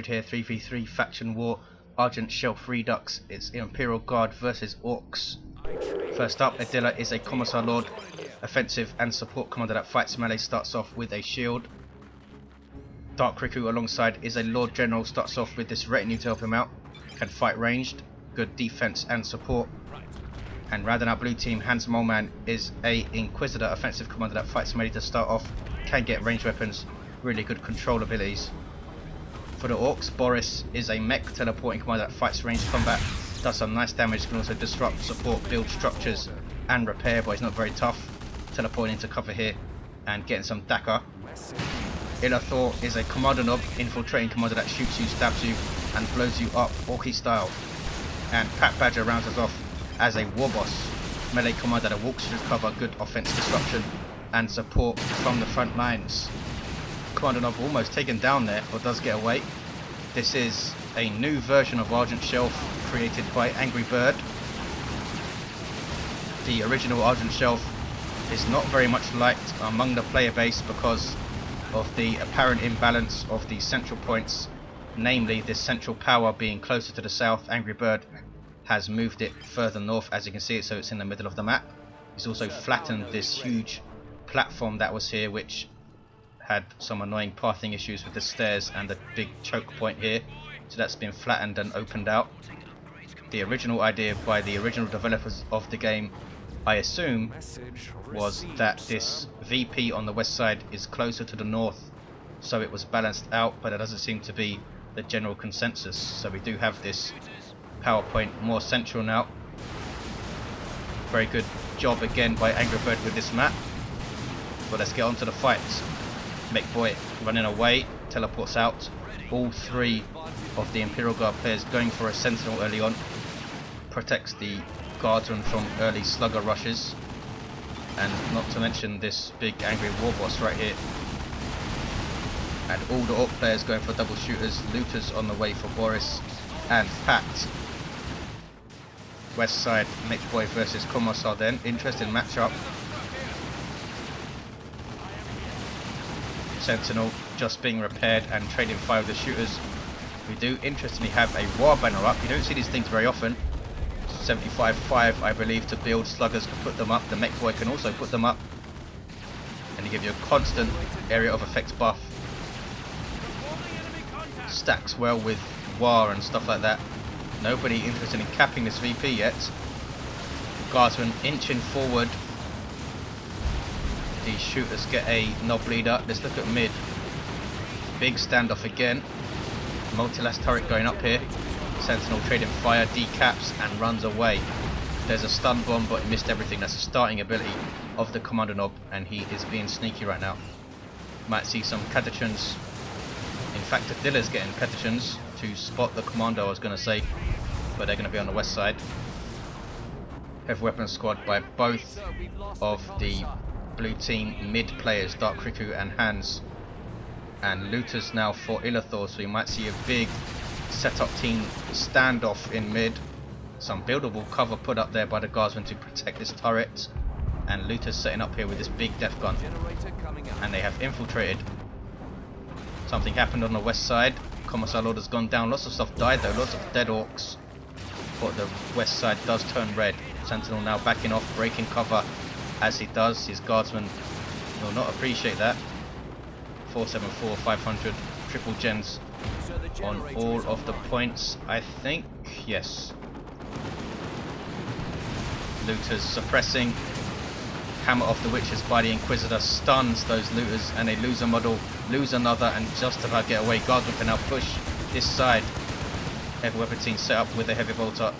100 here, 3v3 faction war, Argent Shelf Redux. It's Imperial Guard versus Orks. First up, Adila is a Commissar Lord, offensive and support commander that fights melee, starts off with a shield. Dark Riku alongside is a Lord General, starts off with this retinue to help him out, can fight ranged, good defense and support. And rounding out blue team, HansMoleman is a Inquisitor, offensive commander that fights melee to start off, can get ranged weapons, really good control abilities. For the Orks, Boris is a mech teleporting commander that fights ranged combat, does some nice damage, can also disrupt, support, build structures and repair, but he's not very tough. Teleporting into cover here and getting some Dakar. Illethor is a Commando Knob, infiltrating commander that shoots you, stabs you and blows you up Orky style. And Patbadger rounds us off as a Warboss, melee commander that walks through cover, good offense disruption and support from the front lines. Commando Knob almost taken down there, or does get away. This is a new version of Argent Shelf created by Angry Bird. The original Argent Shelf is not very much liked among the player base because of the apparent imbalance of the central points, namely this central power being closer to the south. Angry Bird has moved it further north, as you can see it, so it's in the middle of the map. He's also flattened this huge platform that was here, which had some annoying pathing issues with the stairs and the big choke point here, so that's been flattened and opened out. The original idea by the original developers of the game, I assume, was that this VP on the west side is closer to the north, so it was balanced out, but it doesn't seem to be the general consensus. So we do have this PowerPoint more central now. Very good job again by Angry Bird with this map. But let's get on to the fight. Mech Boy running away, teleports out. All three of the Imperial Guard players going for a sentinel early on. Protects the guardsmen from early slugger rushes. And not to mention this big angry Warboss right here. And all the Orc players going for double shooters. Looters on the way for Boris and Pat. West side, Mech Boy versus Commissar then. Interesting matchup. Sentinel just being repaired and trading fire with the shooters. We do interestingly have a war banner up. You don't see these things very often. 75.5 I believe to build. Sluggers can put them up. The Mech Boy can also put them up. And they give you a constant area of effects buff. Stacks well with war and stuff like that. Nobody interested in capping this VP yet. Guardsmen inching forward. The shooters get a knob leader. Let's look at mid. Big standoff again. Multi-last turret going up here. Sentinel trading fire, decaps and runs away. There's a stun bomb, but he missed everything. That's a starting ability of the Commando Knob, and he is being sneaky right now. Might see some catechins. In fact, Adila's getting catechins to spot the Commando, I was going to say, but they're going to be on the west side. Heavy weapons squad by both of the blue team mid players, Dark Riku and Hans. And looters now for Illethor, so you might see a big setup team standoff in mid. Some buildable cover put up there by the guardsmen to protect this turret. And looters setting up here with this big death gun. And they have infiltrated. Something happened on the west side. Commissar Lord has gone down. Lots of stuff died though, lots of dead Orcs. But the west side does turn red. Sentinel now backing off, breaking cover as he does. His guardsmen will not appreciate that. 474, 500, triple gens on all of the points, I think. Yes. Looters suppressing. Hammer of the Witches by the Inquisitor stuns those looters, and they lose a model, lose another, and just about get away. Guardsmen can now push this side. Heavy weapon team set up with a heavy bolter,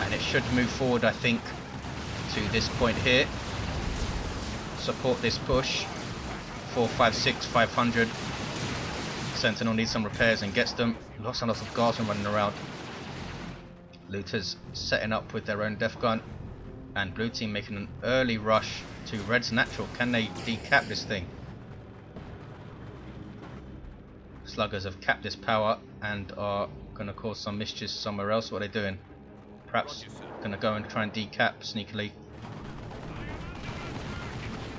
and it should move forward, I think, to this point here. Support this push. 456, 500. Sentinel needs some repairs and gets them. Lots and lots of guardsmen running around. Looters setting up with their own death gun. And blue team making an early rush to red's natural. Can they decap this thing? Sluggers have capped this power and are going to cause some mischief somewhere else. What are they doing? Perhaps going to go and try and decap sneakily.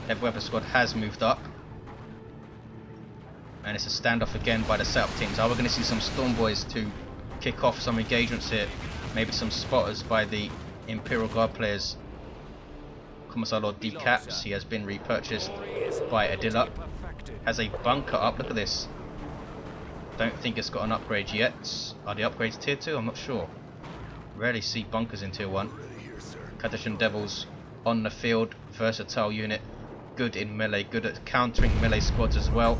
Heavy weapon squad has moved up. And it's a standoff again by the setup teams. Are we going to see some Storm Boys to kick off some engagements here? Maybe some spotters by the Imperial Guard players. Commissar Lord decaps. He has been repurchased by Adila. Has a bunker up. Look at this. Don't think it's got an upgrade yet. Are the upgrades tier 2? I'm not sure. Rarely see bunkers in tier 1. Catachan Devils on the field. Versatile unit. Good in melee. Good at countering melee squads as well.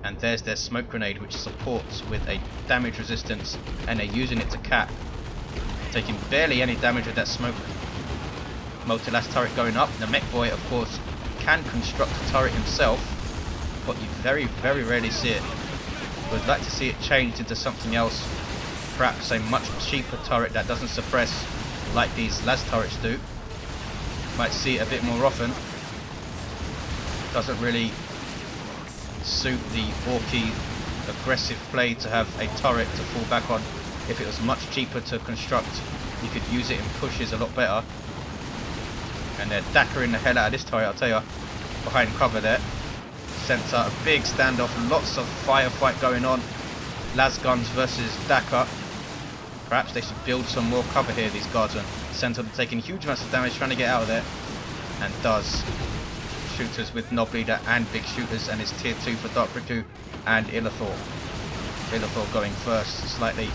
And there's their smoke grenade, which supports with a damage resistance, and they're using it to cap. Taking barely any damage with that smoke. Multi-last turret going up. The mech boy, of course, can construct a turret himself, but you very, very rarely see it. Would like to see it changed into something else. Perhaps a much cheaper turret that doesn't suppress like these las turrets do. Might see it a bit more often. Doesn't really suit the orky aggressive play to have a turret to fall back on. If it was much cheaper to construct, you could use it in pushes a lot better. And they're dackering the hell out of this turret, I'll tell you. Behind cover there. Sends out a big standoff, lots of firefight going on. Las guns versus Dakar. Perhaps they should build some more cover here, these guardsmen. Sentinel taking huge amounts of damage, trying to get out of there. And does. Shooters with Knob Leader and big shooters, and it's tier 2 for Dark Riku and Illethor. Illethor going first slightly.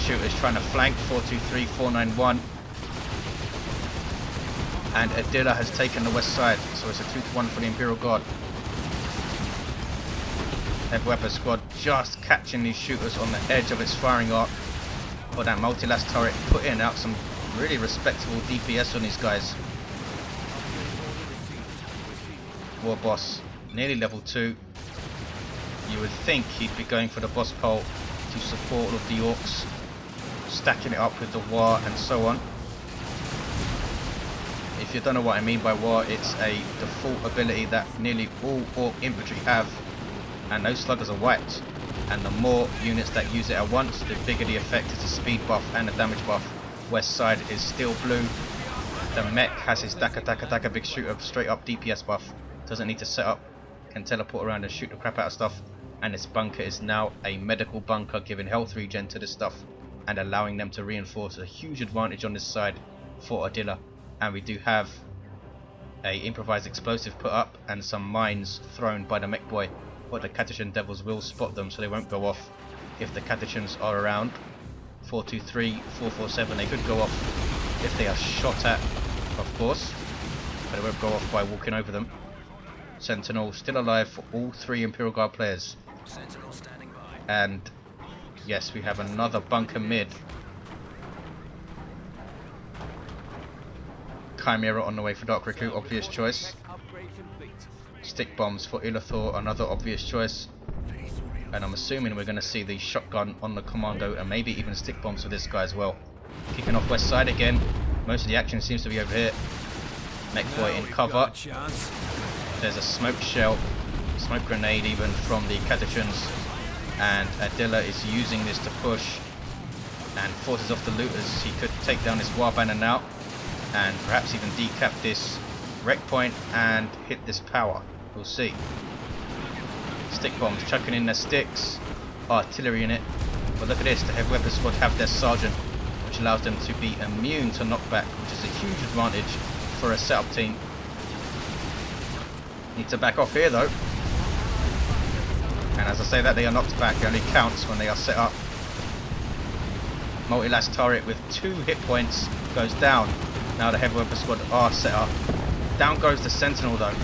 Shooters trying to flank. 423, 491. And Adila has taken the west side, so it's a 2-1 for the Imperial Guard. Heavy Weapon Squad just catching these shooters on the edge of its firing arc. But that multi-last turret putting out some really respectable DPS on these guys. Warboss nearly level 2. You would think he'd be going for the boss pole to support all of the Orks, stacking it up with the War and so on. If you don't know what I mean by War, it's a default ability that nearly all Ork infantry have, and those sluggers are wiped. And the more units that use it at once, the bigger the effect is. The speed buff and the damage buff. West side is still blue. The mech has his Daka big shooter straight up DPS buff. Doesn't need to set up, can teleport around and shoot the crap out of stuff. And this bunker is now a medical bunker, giving health regen to this stuff and allowing them to reinforce. A huge advantage on this side for Adila. And we do have a improvised explosive put up and some mines thrown by the mech boy, but the Catachan Devils will spot them, so they won't go off if the Catachans are around. 423, 447, they could go off if they are shot at, of course, but they won't go off by walking over them. Sentinel still alive for all 3 Imperial Guard players. Sentinel standing by. And yes, we have another bunker mid. Chimera on the way for Dark Riku, obvious choice. Stick bombs for Illethor, another obvious choice. And I'm assuming we're going to see the shotgun on the Kommando and maybe even stick bombs for this guy as well. Kicking off west side again. Most of the action seems to be over here. Mech boy in cover. There's a smoke shell, smoke grenade even from the Catachans. And Adila is using this to push and forces off the looters. He could take down this Warbanner now and perhaps even decap this wreck point and hit this power. We'll see. Stick bombs chucking in their sticks, artillery in it. But look at this, the heavy weapon squad have their sergeant, which allows them to be immune to knockback, which is a huge advantage for a setup team. Need to back off here though. And as I say that, they are knocked back. It only counts when they are set up. Multi-last turret with 2 hit points goes down. Now the heavy weapon squad are set up. Down goes the Sentinel though.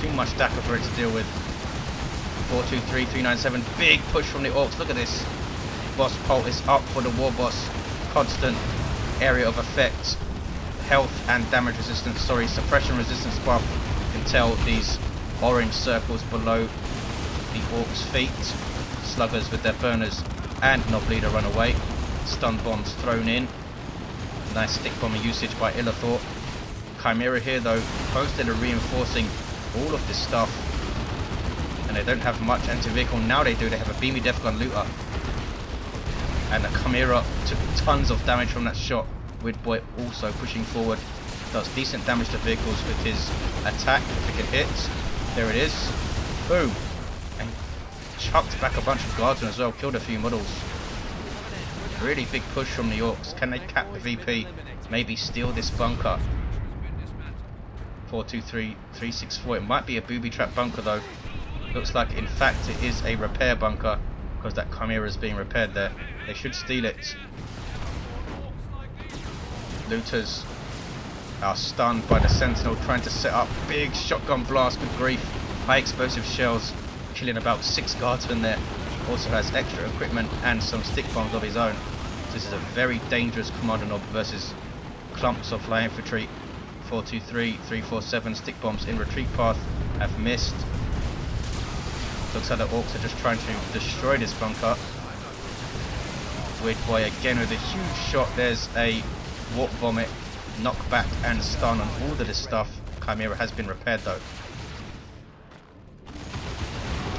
Too much Dakar for it to deal with. 423, 397. Big push from the Orks. Look at this. Boss pole is up for the Warboss. Constant area of effect. Health and damage resistance. Sorry, suppression resistance buff. You can tell these orange circles below the Orks' feet. Sluggers with their burners and Knob Leader run away. Stun bombs thrown in. Nice stick bomber usage by Illethor. Chimera here though, posted and reinforcing all of this stuff. And they don't have much anti-vehicle. Now they do, they have a beamy death gun looter. And the Chimera took tons of damage from that shot. Weird Boy also pushing forward. Does decent damage to vehicles with his attack if it can hit. There it is. Boom! And chucked back a bunch of guardsmen as well, killed a few models. Really big push from the Orks. Can they cap the VP? Maybe steal this bunker? 423, 364. It might be a booby trap bunker though. Looks like in fact it is a repair bunker because that Chimera is being repaired there. They should steal it. Looters are stunned by the Sentinel trying to set up big shotgun blast. Good grief. High explosive shells killing about 6 guardsmen there. Also has extra equipment and some stick bombs of his own. So this is a very dangerous Commander Nob versus clumps of light infantry. 423, 347 stick bombs in retreat path have missed. Looks like the Orks are just trying to destroy this bunker. Weird Boy again with a huge shot. There's a warp vomit, knockback and stun on all of this stuff. Chimera has been repaired though.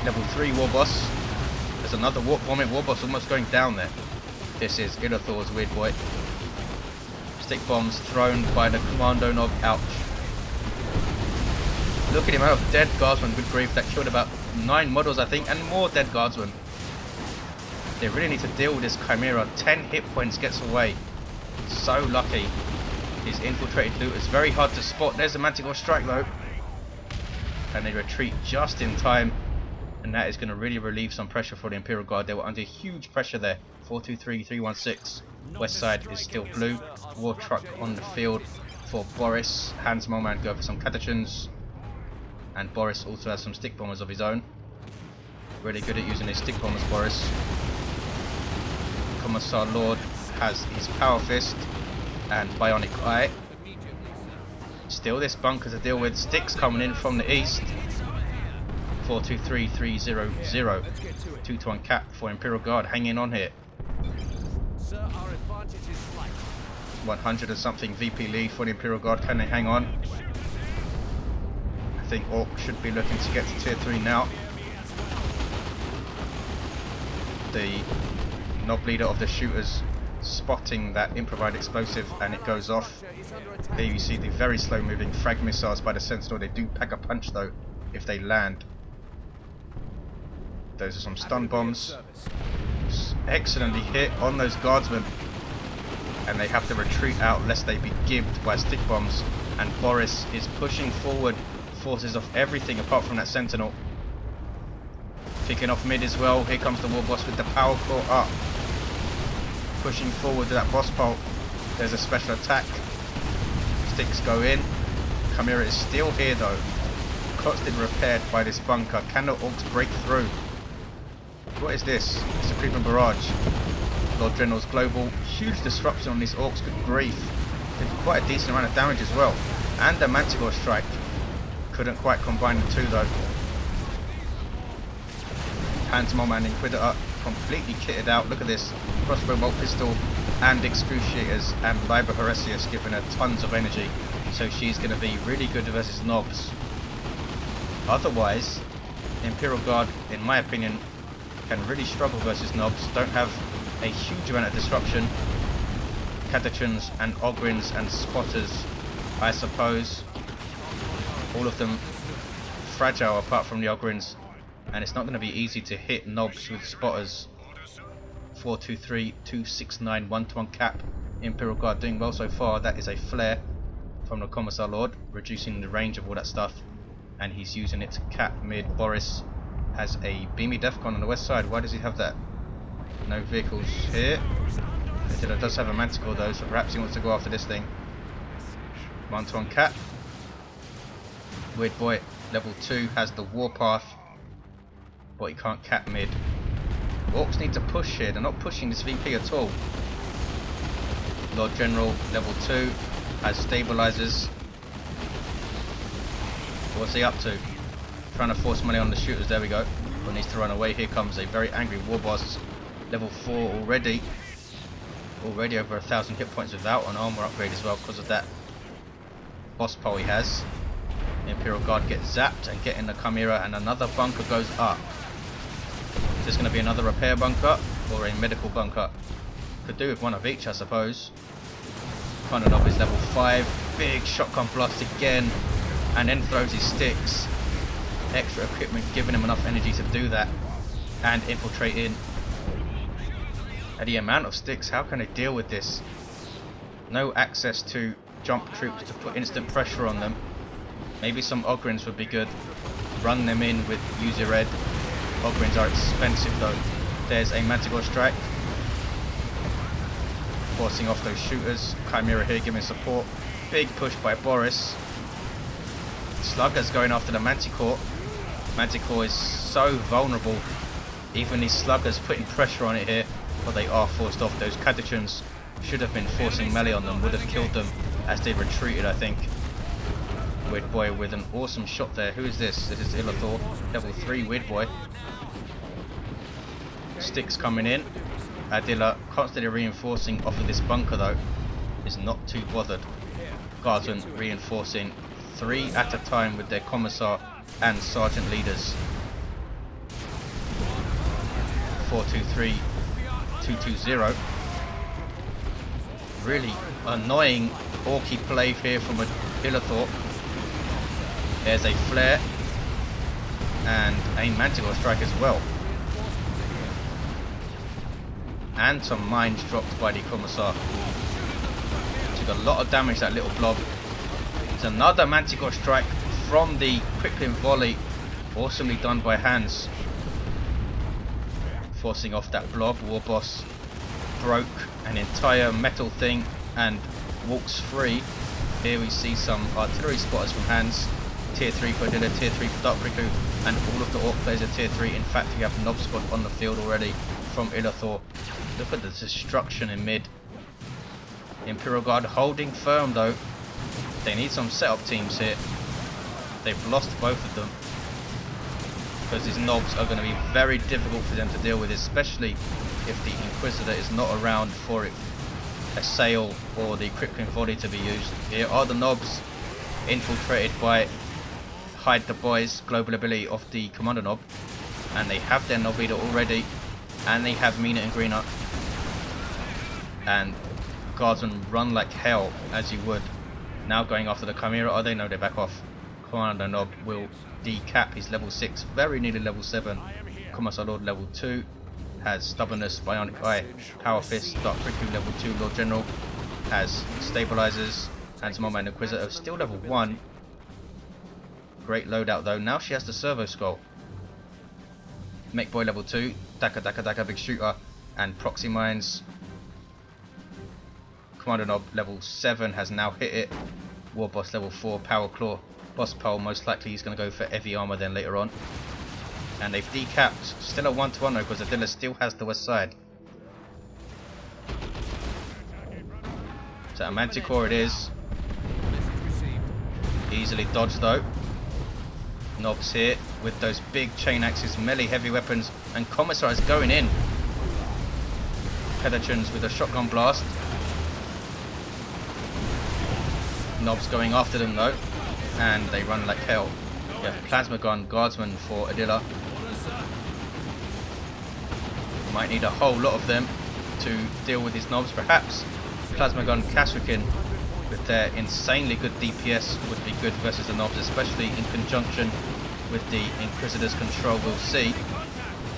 Level 3 Warboss. There's another warp vomit. Warboss almost going down there. This is Illethor's Weird Boy. Stick bombs thrown by the Commando Nob. Ouch. Look at him out of dead guardsmen. Good grief, that killed about 9 models I think, and more dead guardsmen. They really need to deal with this Chimera. 10 hit points gets away. So lucky. His infiltrated loot is very hard to spot. There's a Manticore strike though. And they retreat just in time. And that is going to really relieve some pressure for the Imperial Guard. They were under huge pressure there. 423, 316. West side is still blue. War truck on the field for Boris. HansMoleman go for some catechins. And Boris also has some stick bombers of his own. Really good at using his stick bombers, Boris. Commissar Lord has his Power Fist and Bionic Eye. Still this bunker to deal with. Sticks coming in from the east. 423, 300. 2-to-1 cap for Imperial Guard hanging on here. 100 and something VP lead for the Imperial Guard. Can they hang on? I think Ork should be looking to get to tier 3 now. The Nob leader of the shooters spotting that improvised explosive and it goes off. Here you see the very slow moving frag missiles by the Sentinel. They do pack a punch though if they land. Those are some stun bombs. Excellently hit on those guardsmen. And they have to retreat out lest they be gibbed by stick bombs. And Boris is pushing forward forces of everything apart from that Sentinel. Kicking off mid as well. Here comes the Warboss with the power core up. Pushing forward to that boss pole. There's a special attack. Sticks go in. Chimera is still here though. Constantly repaired by this bunker. Can the Orks break through? What is this? It's a creeping barrage. Lord General's global. Huge disruption on these Orks. Good grief. Did quite a decent amount of damage as well. And the Manticore strike. Couldn't quite combine the two though. HansMoleman and Inquisitor completely kitted out. Look at this. Crossbow bolt pistol and excruciators, and Liber Horatius giving her tons of energy. So she's going to be really good versus Nobs. Otherwise, Imperial Guard, in my opinion, can really struggle versus Nobs. Don't have a huge amount of disruption. Catechins and Ogrins and Spotters, I suppose. All of them fragile apart from the Ogrins. And it's not going to be easy to hit Nobs with Spotters. 423, 269, 1-to-1 cap. Imperial Guard doing well so far. That is a flare from the Commissar Lord, reducing the range of all that stuff. And he's using it to cap mid. Boris has a beamy defcon on the west side. Why does he have that? No vehicles here. Adila does have a Manticore though, so perhaps he wants to go after this thing. 1-to-1 cap. Weird Boy, level 2, has the warpath, but he can't cap mid. Orks need to push here. They're not pushing this VP at all. Lord General, level 2, has stabilizers. What's he up to? Trying to force money on the shooters. There we go. But needs to run away. Here comes a very angry Warboss. Level 4 already. Already over 1,000 hit points without an armor upgrade as well because of that boss pole he has. The Imperial Guard gets zapped and get in the Chimera, and another bunker goes up. Is this going to be another repair bunker or a medical bunker? Could do with one of each, I suppose. Commando Nob is level 5. Big shotgun blast again, and then throws his sticks. extra equipment, giving them enough energy to do that and infiltrate in. And the amount of sticks, how can they deal with this? No access to jump troops to put instant pressure on them. Maybe some Ogrins would be good. Run them in with user red. Ogrins are expensive though. There's a Manticore strike, forcing off those shooters. Chimera here giving support. Big push by Boris. Sluggers going after the Manticore. Manticore is so vulnerable. Even these sluggers putting pressure on it here, but they are forced off. Those Catechans should have been forcing melee on them, would have killed them as they retreated, I think. Weird Boy with an awesome shot there. Who is this? This is Illethor, level 3 Weird Boy. Sticks coming in. Adila constantly reinforcing off of this bunker though, is not too bothered. Guardsmen reinforcing 3 at a time with their Commissar and Sergeant leaders. 423 220. Really annoying orky play here from a Illethor. There's a flare and a Manticore strike as well. And some mines dropped by the Commissar. Took a lot of damage, that little blob. There's another Manticore strike from the Quickling volley. Awesomely done by Hans. Forcing off that blob. Warboss broke an entire metal thing and walks free. Here we see some artillery spotters from Hans. Tier 3 for Adila, Tier 3 for Dark Riku, and all of the Orc players are Tier 3. In fact, we have Nob Squad on the field already from Illethor. Look at the destruction in mid. Imperial Guard holding firm though. They need some setup teams here. They've lost both of them, because these knobs are going to be very difficult for them to deal with, especially if the Inquisitor is not around for it, a sail or the crippling volley to be used. Here are the knobs, infiltrated by Hide the Boys, global ability of the Commando knob, and they have their knob leader already, and they have Mina and Greener, and Guardsmen run like hell as you would. Now going after the Chimera. Oh, they know they're back off. Commando knob will decap. He's level 6, very nearly level 7. Commissar Lord level 2 has Stubbornness, Bionic Eye, Power Fist. Dark Riku level 2 Lord General has Stabilizers. HansMoleman Inquisitor still level 1. Great loadout though. Now she has the Servo Skull. Mech Boy level 2, Daka Big Shooter and Proxy Mines. Commando knob level 7 has now hit it. Warboss level 4, Power Claw. Boss Pole, most likely he's going to go for heavy armor then later on. And they've decapped. Still a 1-to-1 though, because Adila still has the west side. So a Manticore it is. Easily dodged though. Knobs here with those big chain axes, melee heavy weapons, and Commissar is going in. Pedachans with a shotgun blast. Knobs going after them though, and they run like hell. Yeah, Plasma Gun Guardsmen for Adila. Might need a whole lot of them to deal with these knobs. Perhaps Plasma Gun Kasrikin with their insanely good DPS would be good versus the knobs, especially in conjunction with the Inquisitor's control. We'll see.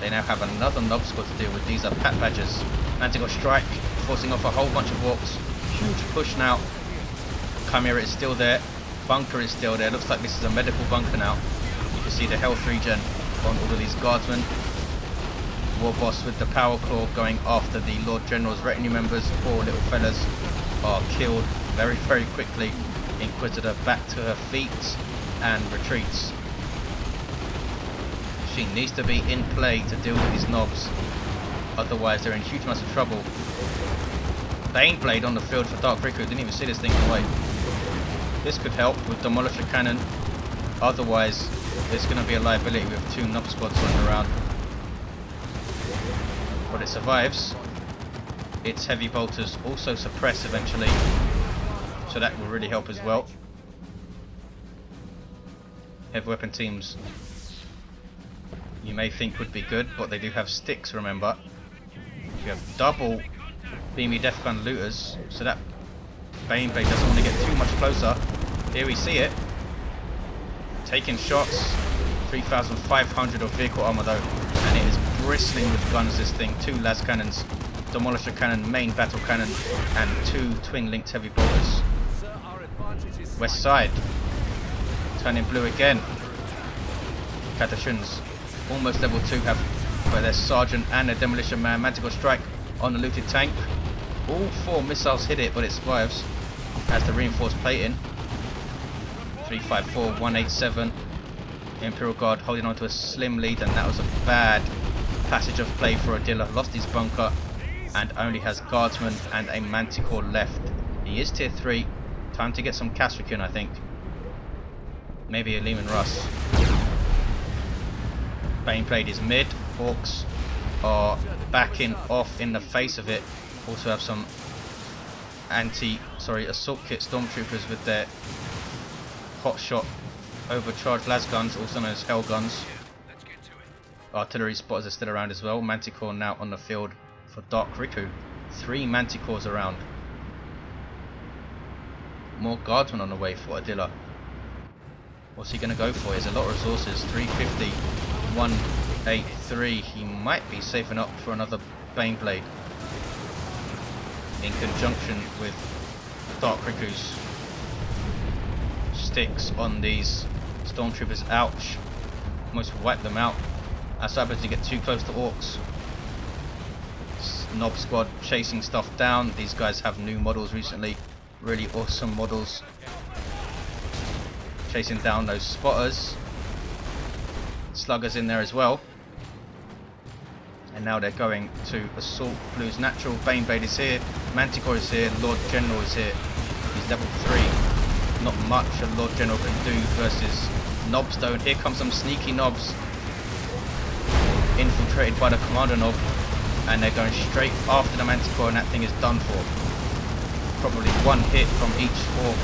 They now have another knob squad to deal with. These are Patbadgers. Manticore strike, forcing off a whole bunch of Orks. Huge push now. Chimera is still there. Bunker is still there. Looks like this is a medical bunker now. You can see the health regen on all of these guardsmen. Warboss with the Power Claw going after the Lord General's retinue members. Poor little fellas are killed very, very quickly. Inquisitor back to her feet and retreats. She needs to be in play to deal with these knobs. Otherwise they're in huge amounts of trouble. Baneblade on the field for Dark Riku. Didn't even see this thing away. This could help with Demolisher Cannon. Otherwise, it's going to be a liability with 2 knob squads running around. But it survives. Its heavy bolters also suppress eventually, so that will really help as well. Heavy weapon teams you may think would be good, but they do have sticks, remember. You have double Beamy Death Gun looters, so that Baneblade doesn't want to get too much closer. Here we see it. Taking shots 3,500 of vehicle armor though, and it is bristling with guns, this thing. 2 las cannons, demolisher cannon, main battle cannon, and 2 twin linked heavy bolters. West side, turning blue again. Catachans, almost level 2, have where their sergeant and their demolition man. Manticore strike on the looted tank. All 4 missiles hit it, but it survives as the reinforced plating. 354, 187. Imperial Guard holding on to a slim lead, and that was a bad passage of play for Adila. Lost his bunker and only has guardsmen and a Manticore left. He is tier 3. Time to get some Castricun, I think. Maybe a Lehman Russ. Baneblade is mid. Orks are backing off in the face of it. Also have some assault kit stormtroopers with their hotshot overcharged las guns, also known as hell guns. Artillery spotters are still around as well. Manticore now on the field for Dark Riku. 3 Manticores around. More guardsmen on the way for Adila. What's he going to go for? He has a lot of resources. 350, 183. He might be saving up for another Baneblade in conjunction with Dark Riku's sticks on these stormtroopers. Ouch. Almost wiped them out. That's what happens to get too close to Orks. Knob squad chasing stuff down. These guys have new models recently. Really awesome models. Chasing down those spotters. Sluggers in there as well. And now they're going to assault Blue's natural. Baneblade is here. Manticore is here. Lord General is here. He's level 3. Not much a Lord General can do versus Knobs though. And here comes some sneaky Knobs. Infiltrated by the Commander Knob. And they're going straight after the Manticore, and that thing is done for. Probably 1 hit from each 4.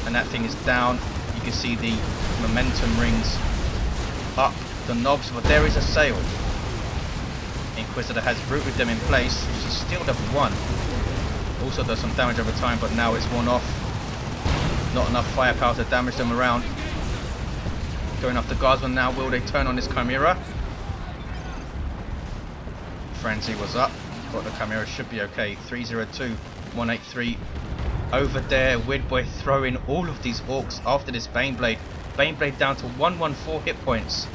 And that thing is down. You can see the momentum rings up the Knobs, but there is a sail. Inquisitor has rooted them in place. She's still level 1. Also does some damage over time, but now it's worn off. Not enough firepower to damage them around. Going after Guardsmen now. Will they turn on this Chimera? Frenzy was up, but the Chimera should be okay. 302, 183. Over there, Weird Boy throwing all of these Orks after this Baneblade. Baneblade down to 114 hit points.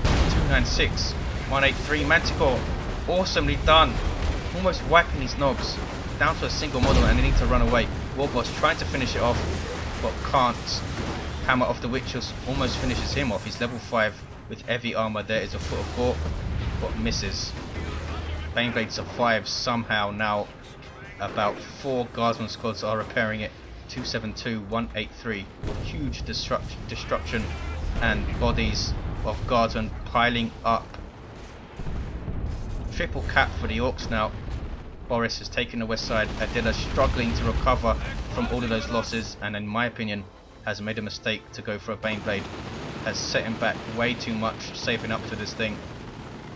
296, 183. Manticore, awesomely done. Almost wiping these Knobs. Down to a single model, and they need to run away. Warboss trying to finish it off, but can't. Hammer of the Witches almost finishes him off. He's level 5 with heavy armor. There is a foot of Gork, but misses. Baneblade survives somehow. Now about 4 Guardsman squads are repairing it. 272, 183. Huge destruction and bodies of Guardsmen piling up. Triple cap for the Orks now. Boris has taken the west side. Adila struggling to recover from all of those losses, and in my opinion has made a mistake to go for a Baneblade. Has set him back way too much saving up to this thing.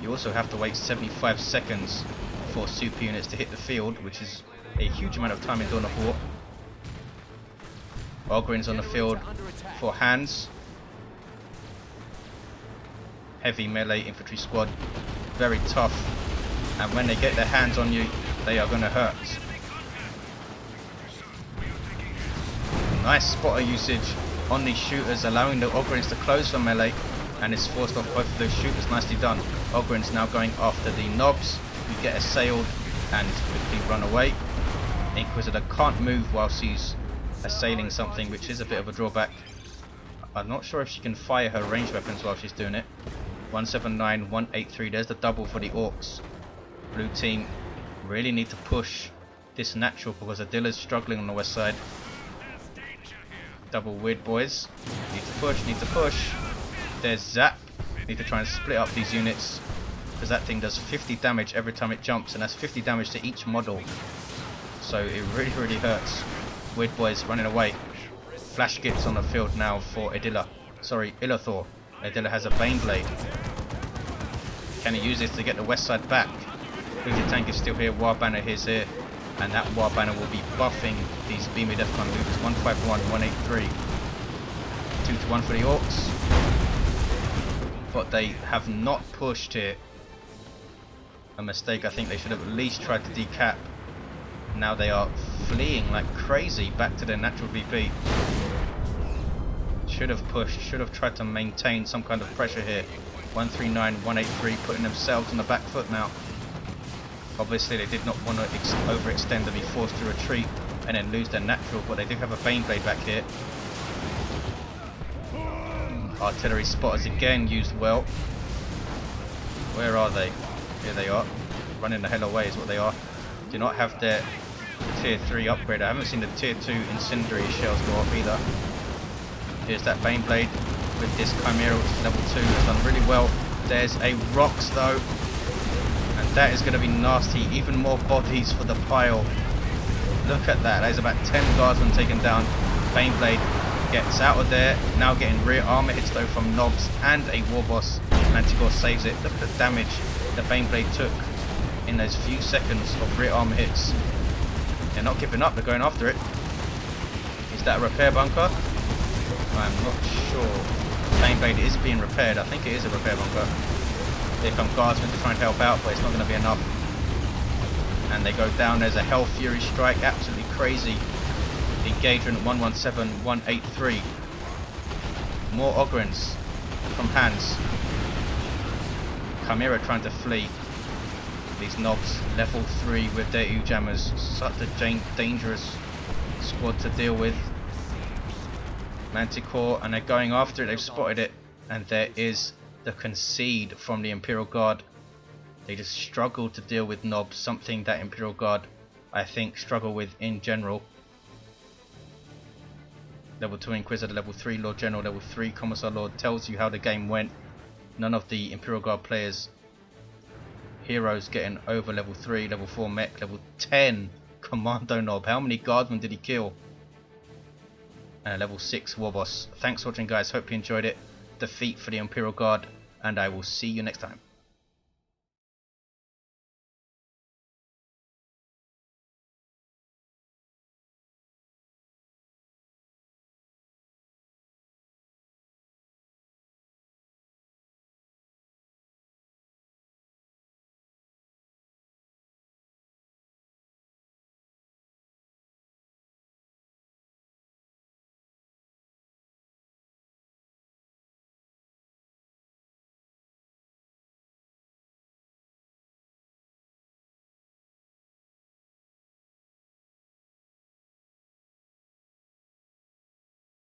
You also have to wait 75 seconds for super units to hit the field, which is a huge amount of time in Dawn of War. Ogren's on the field for Hans. Heavy melee infantry squad. Very tough. And when they get their hands on you, they are going to hurt. Nice spotter usage on these shooters, allowing the Ogren's to close for melee, and it's forced off both of those shooters. Nicely done. Ogren's now going after the Knobs, who get assailed and quickly run away. Inquisitor can't move whilst he's assailing something, which is a bit of a drawback. I'm not sure if she can fire her ranged weapons while she's doing it. 179, 183. There's the double for the Orks. Blue team really need to push this natural because Adila's struggling on the west side. Double Weird Boys. Need to push, need to push. There's Zap. Need to try and split up these units, because that thing does 50 damage every time it jumps, and that's 50 damage to each model. So it really, really hurts. Weird Boys running away. Flash Gits on the field now for Adila. Sorry, Illethor. Adila has a Baneblade. Can he use this to get the west side back? Looted tank is still here. War Banner is here. And that War Banner will be buffing these beamy death gun looters. 151, 183. 2-1 for the Orks. But they have not pushed here. A mistake. I think they should have at least tried to decap. Now they are fleeing like crazy back to their natural VP. Should have pushed, should have tried to maintain some kind of pressure here. 139, 183, putting themselves on the back foot now. Obviously they did not want to overextend and be forced to retreat and then lose their natural, but they do have a Baneblade back here. Artillery spotters again used well. Where are they? Here they are. Running the hell away is what they are. Do not have their tier 3 upgrade. I haven't seen the tier 2 incendiary shells go up either. Here's that Baneblade with this Chimera, which is level 2. It's done really well. There's a Rocks though. And that is going to be nasty. Even more bodies for the pile. Look at that. There's about 10 guardsmen taken down. Baneblade gets out of there. Now getting rear armor hits though from Knobs and a Warboss. Manticore saves it. Look at the damage the Baneblade took in those few seconds of rear armor hits. They're not giving up. They're going after it. Is that a repair bunker? I'm not sure. Baneblade is being repaired. I think it is a repair bunker. Here come guardsmen to try and help out, but it's not going to be enough. And they go down. There's a Hell Fury strike. Absolutely crazy. Engagement 117, 183. More Ogrins from Hans. Chimera trying to flee. These Knobs level 3 with their U-jammers. Such a dangerous squad to deal with. Manticore, and they're going after it. They've spotted it, and there is the concede from the Imperial Guard. They just struggle to deal with Knobs, something that Imperial Guard I think struggle with in general. Level 2 Inquisitor, level 3 Lord General, level 3 Commissar Lord tells you how the game went. None of the Imperial Guard players heroes getting over level 3, level 4 Mech, level 10 Commando Knob. How many guardsmen did he kill? And a level 6 Warboss. Thanks for watching guys, hope you enjoyed it. Defeat for the Imperial Guard, and I will see you next time.